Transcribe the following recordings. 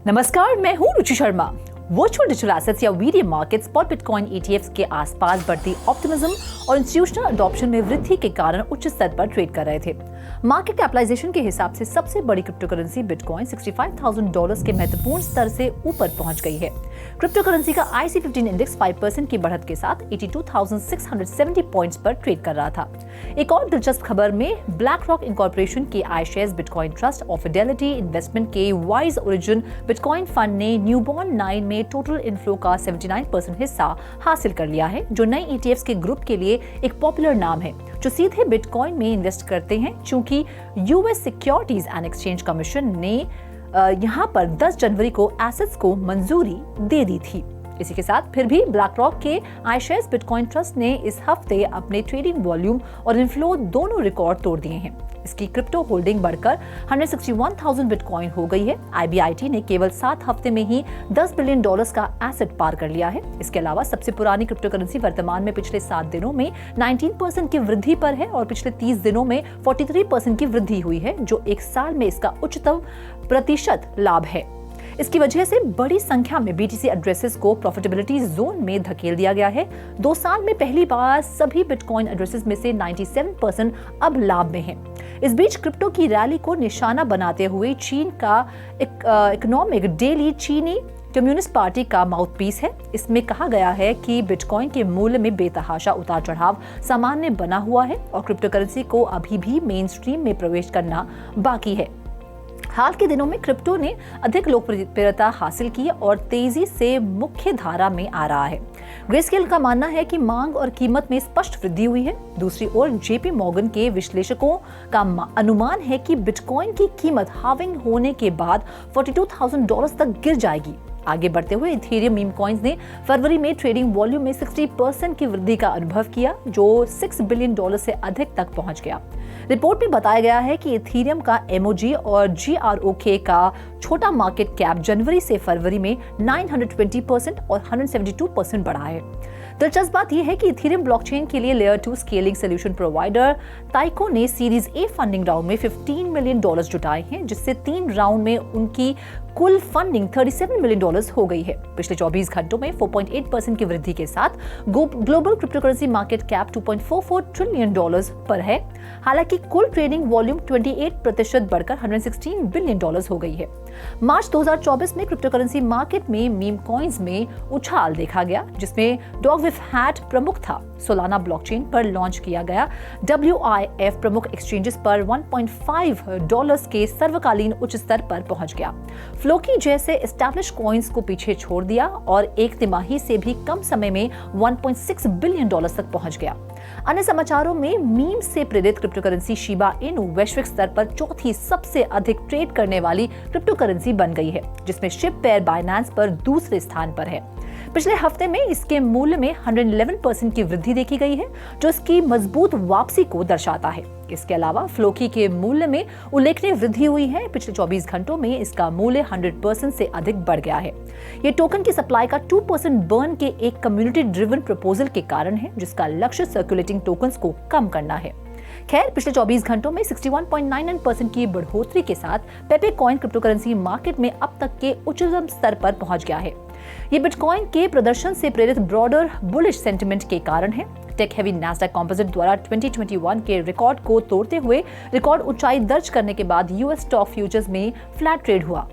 नमस्कार, मैं हूँ रुचि शर्मा। वर्चुअल डिजिटल एसेट्स या वीडियो मार्केट्स पर बिटकॉइन ईटीएफ्स के आसपास बढ़ती ऑप्टिमिज्म और इंस्टीट्यूशनल अडॉप्शन में वृद्धि के कारण उच्च स्तर पर ट्रेड कर रहे थे। मार्केट कैपिटलाइजेशन के हिसाब से सबसे बड़ी क्रिप्टो करेंसी बिटकॉइन $65,000 के महत्वपूर्ण स्तर से ऊपर पहुंच गई है। क्रिप्टो करेंसी का IC15 इंडेक्स 5% की बढ़त के साथ 82,670 पॉइंट्स पर ट्रेड कर रहा था। एक और दिलचस्प खबर में ब्लैक रॉक इनकॉर्पोरेशन के iShares बिटकॉइन ट्रस्ट और फिडेलिटी इन्वेस्टमेंट के वाइज ओरिजिन बिटकॉइन फंड ने न्यूबॉर्न 9 में टोटल इनफ्लो का 79% हिस्सा हासिल कर लिया है, जो नए ETFs के ग्रुप के लिए एक पॉपुलर नाम है जो सीधे बिटकॉइन में इन्वेस्ट करते हैं, चूंकि US securities and exchange commission ने यहां पर 10 जनवरी को एसेट्स को मंजूरी दे दी थी। इसी के साथ फिर भी ब्लैक रॉक के iShares बिटकॉइन ट्रस्ट ने इस हफ्ते अपने ट्रेडिंग वॉल्यूम और इनफ्लो दोनों रिकॉर्ड तोड़ दिए हैं। इसकी क्रिप्टो होल्डिंग बढ़कर 161,000 बिटकॉइन हो गई है। IBIT ने केवल 7 हफ्ते में ही $10 बिलियन का एसेट पार कर लिया है। इसके अलावा सबसे पुरानी क्रिप्टो करेंसी वर्तमान में पिछले 7 दिनों में 19% की वृद्धि पर है और पिछले 30 दिनों में 43% की वृद्धि हुई है, जो एक साल में इसका उच्चतम प्रतिशत लाभ है। इसकी वजह से बड़ी संख्या में BTC एड्रेसेस को प्रॉफिटेबिलिटी जोन में धकेल दिया गया है। 2 साल में पहली बार सभी बिटकॉइन एड्रेसेस में से 97% अब लाभ में हैं। इस बीच क्रिप्टो की रैली को निशाना बनाते हुए चीन का इकोनॉमिक डेली चीनी कम्युनिस्ट पार्टी का माउथपीस है। इसमें कहा गया है कि बिटकॉइन के मूल्य में बेतहाशा उतार चढ़ाव सामान्य बना हुआ है और क्रिप्टो करेंसी को अभी भी मेन स्ट्रीम में प्रवेश करना बाकी है। हाल के दिनों में क्रिप्टो ने अधिक लोकप्रियता हासिल की और तेजी से मुख्य धारा में आ रहा है। ग्रेस्केल का मानना है कि मांग और कीमत में स्पष्ट वृद्धि हुई है। दूसरी ओर JP मॉर्गन के विश्लेषकों का अनुमान है कि बिटकॉइन की कीमत हाल्विंग होने के बाद $42,000 तक गिर जाएगी। आगे बढ़ते हुए इथेरियम मीम कॉइन्स ने फरवरी में ट्रेडिंग वॉल्यूम में 60% की वृद्धि का अनुभव किया, जो $6 बिलियन से अधिक तक पहुंच गया। रिपोर्ट में बताया गया है कि इथेरियम का MOG और GROK का छोटा मार्केट कैप जनवरी से फरवरी में 920% और 172% बढ़ा है। दिलचस्प बात यह है कि इथेरियम ब्लॉकचेन के लिए लेयर 2 स्केलिंग सोल्यूशन प्रोवाइडर ताइको ने सीरीज A फंडिंग राउंड में $15 मिलियन जुटाए हैं, जिससे 3 राउंड में उनकी कुल फंडिंग $37 मिलियन हो गई है। पिछले 24 घंटों में 4.8% की वृद्धि के साथ global crypto currency market cap $2.44 trillion पर है। हालांकि कुल ट्रेडिंग वॉल्यूम 28% बढ़कर $116 बिलियन हो गई है। मार्च 2024 में क्रिप्टो करेंसी मार्केट में मीम कॉइन्स में उछाल देखा गया, जिसमें डॉगविफ प्रमुख था। सोलाना ब्लॉकचेन पर लॉन्च किया गया WIF प्रमुख एक्सचेंजेस पर $1.5 के सर्वकालीन उच्च स्तर पर पहुंच गया। फ्लोकी जैसे एस्टैब्लिश कॉइन्स को पीछे छोड़ दिया और एक तिमाही से भी कम समय में $1.6 बिलियन तक पहुंच गया। अन्य समाचारों में मीम से प्रेरित क्रिप्टो करेंसी शिबा इनु वैश्विक स्तर पर चौथी सबसे अधिक ट्रेड करने वाली क्रिप्टो करेंसी बन गई है, जिसमें शिप पेयर बाइनेंस पर दूसरे स्थान पर है। पिछले हफ्ते में इसके मूल्य में 111% की वृद्धि देखी गई है, जो इसकी मजबूत वापसी को दर्शाता है। इसके अलावा फ्लोकी के मूल्य में उल्लेखनीय वृद्धि हुई है। पिछले 24 घंटों में इसका मूल्य 100% से अधिक बढ़ गया है। ये टोकन की सप्लाई का 2% बर्न के एक कम्युनिटी ड्रिवन प्रपोजल के कारण है, जिसका लक्ष्य सर्कुलेटिंग टोकन्स को कम करना है। खैर, पिछले 24 घंटों में 61.99% की बढ़ोतरी के साथ पेपे कॉइन क्रिप्टो करेंसी मार्केट में अब तक के उच्चतम स्तर पर पहुंच गया है। ये बिटकॉइन के प्रदर्शन से प्रेरित ब्रॉडर बुलिश सेंटिमेंट के कारण है। टेक हेवी नैस्डैक कंपोजिट द्वारा 2021 के रिकॉर्ड को तोड़ते हुए रिकॉर्ड ऊंचाई दर्ज करने के बाद US स्टॉक फ्यूचर्स में फ्लैट ट्रेड हुआ।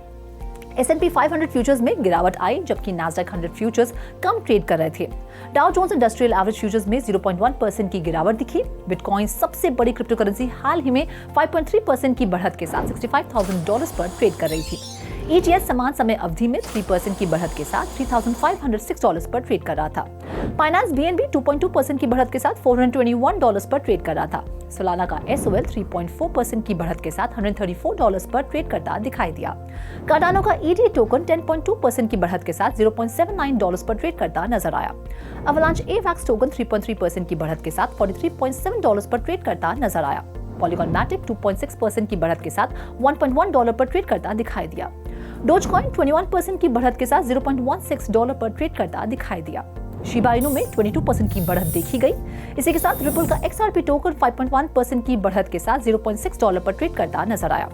S&P 500 फ्यूचर्स में गिरावट आई, जबकि नैस्डैक 100 फ्यूचर्स कम ट्रेड कर रहे थे। Dow Jones industrial average futures में 0.1% की गिरावट दिखी। बिटकॉइन सबसे बड़ी क्रिप्टो करेंसी हाल ही में 5.3% की बढ़त के साथ $65,000 पर ट्रेड कर रही थी। ETH समान समय अवधि में 3% की बढ़त के साथ $3,506 पर ट्रेड कर रहा था। फाइनेंस BNB 2.2% की बढ़त के साथ $421 पर ट्रेड कर रहा था। सोलाना का SOL 3.4% की बढ़त के साथ $134 पर ट्रेड करता दिखाई दिया। कार्डानो का ED टोकन 10.2% की बढ़त के साथ $0.79 पर ट्रेड करता नजर आया। अवलांच AVAX टोकन 3.3% की बढ़त के साथ $43.7 पर ट्रेड करता नजर आया। पॉलीगॉन मैटिक 2.6% की बढ़त के साथ $1.1 पर ट्रेड करता दिखाई दिया। डोजकॉइन 21% की बढ़त के साथ $0.16 पर ट्रेड करता दिखाई दिया। शिबा इनु में 22% की बढ़त देखी गई। इसी के साथ रिपल का XRP टोकन 5.1% की बढ़त के साथ $0.6 पर ट्रेड करता नजर आया।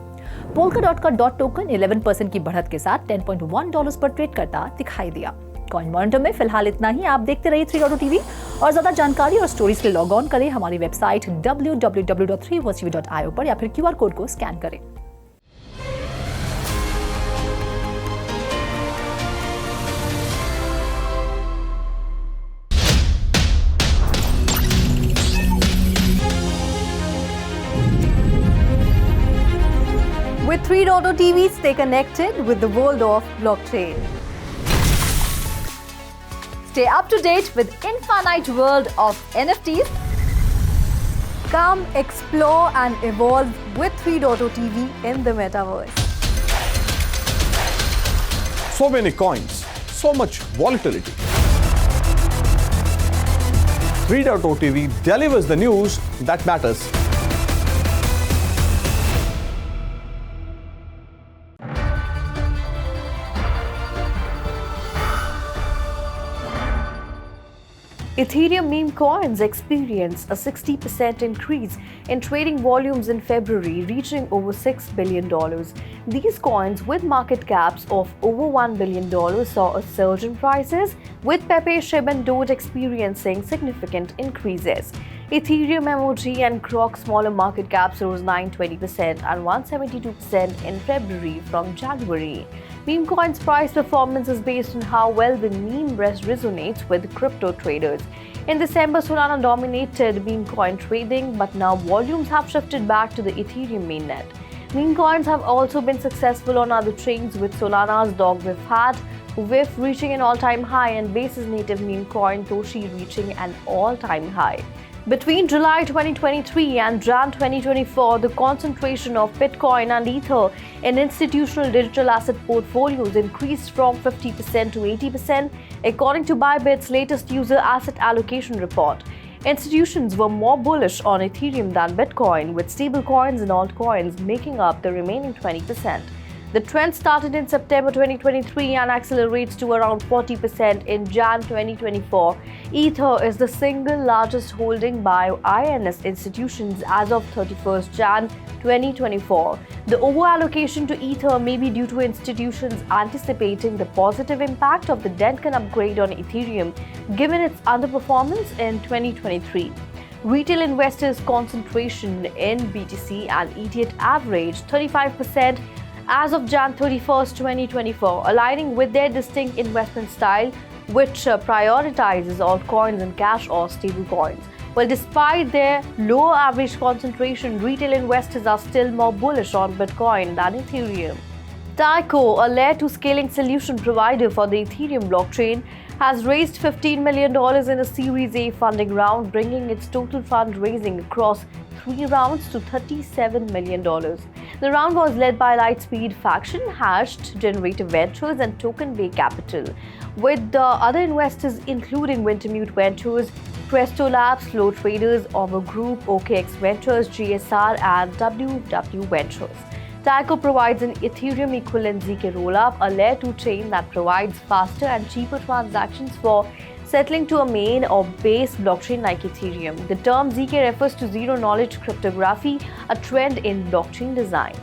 Polkadot का डॉट टोकन 11% की बढ़त के साथ $10.1 पर ट्रेड करता दिखाई दिया। कॉइन मॉनिटर में फिलहाल इतना ही। आप देखते रहिए 3.TV और ज्यादा जानकारी और स्टोरीज के लिए लॉग ऑन करें हमारी वेबसाइट www.3watchtv.io पर या फिर QR कोड को स्कैन करें। With 3.TV, stay connected with the world of blockchain. Stay up to date with infinite world of NFTs. Come explore and evolve with 3.TV in the metaverse. So many coins, so much volatility. 3.TV delivers the news that matters. Ethereum meme coins experienced a 60% increase in trading volumes in February, reaching over $6 billion. These coins, with market caps of over $1 billion, saw a surge in prices, with Pepe, SHIB and Doge experiencing significant increases. Ethereum, MOG and Croc smaller market caps rose 920% and 172% in February from January. Meme coins price performance is based on how well the meme resonates with crypto traders. In December, Solana dominated meme coin trading, but now volumes have shifted back to the Ethereum mainnet. Meme coins have also been successful on other chains, with Solana's WIF reaching an all-time high and Base's native meme coin Toshi reaching an all-time high. Between July 2023 and Jan 2024, the concentration of Bitcoin and Ether in institutional digital asset portfolios increased from 50% to 80%, according to Bybit's latest user asset allocation report. Institutions were more bullish on Ethereum than Bitcoin, with stablecoins and altcoins making up the remaining 20%. The trend started in September 2023 and accelerates to around 40% in Jan 2024. Ether is the single largest holding by INS institutions as of 31st Jan 2024. The over-allocation to Ether may be due to institutions anticipating the positive impact of the Denkin upgrade on Ethereum, given its underperformance in 2023. Retail investors' concentration in BTC and ETH averaged 35% as of Jan 31st, 2024, aligning with their distinct investment style, which prioritizes altcoins and cash or stablecoins. Well, despite their lower average concentration, retail investors are still more bullish on Bitcoin than Ethereum. Taiko, a layer 2 scaling solution provider for the Ethereum blockchain, has raised $15 million in a Series A funding round, bringing its total fundraising across 3 rounds to $37 million. The round was led by Lightspeed Faction, Hashed, Generative Ventures, and Token Bay Capital, with the other investors including Wintermute Ventures, Presto Labs, Flow Traders, Omber Group, OKX Ventures, GSR, and WW Ventures. Taiko provides an Ethereum equivalent ZK rollup, a layer 2 chain that provides faster and cheaper transactions for settling to a main or base blockchain like Ethereum. The term ZK refers to zero-knowledge cryptography, a trend in blockchain design.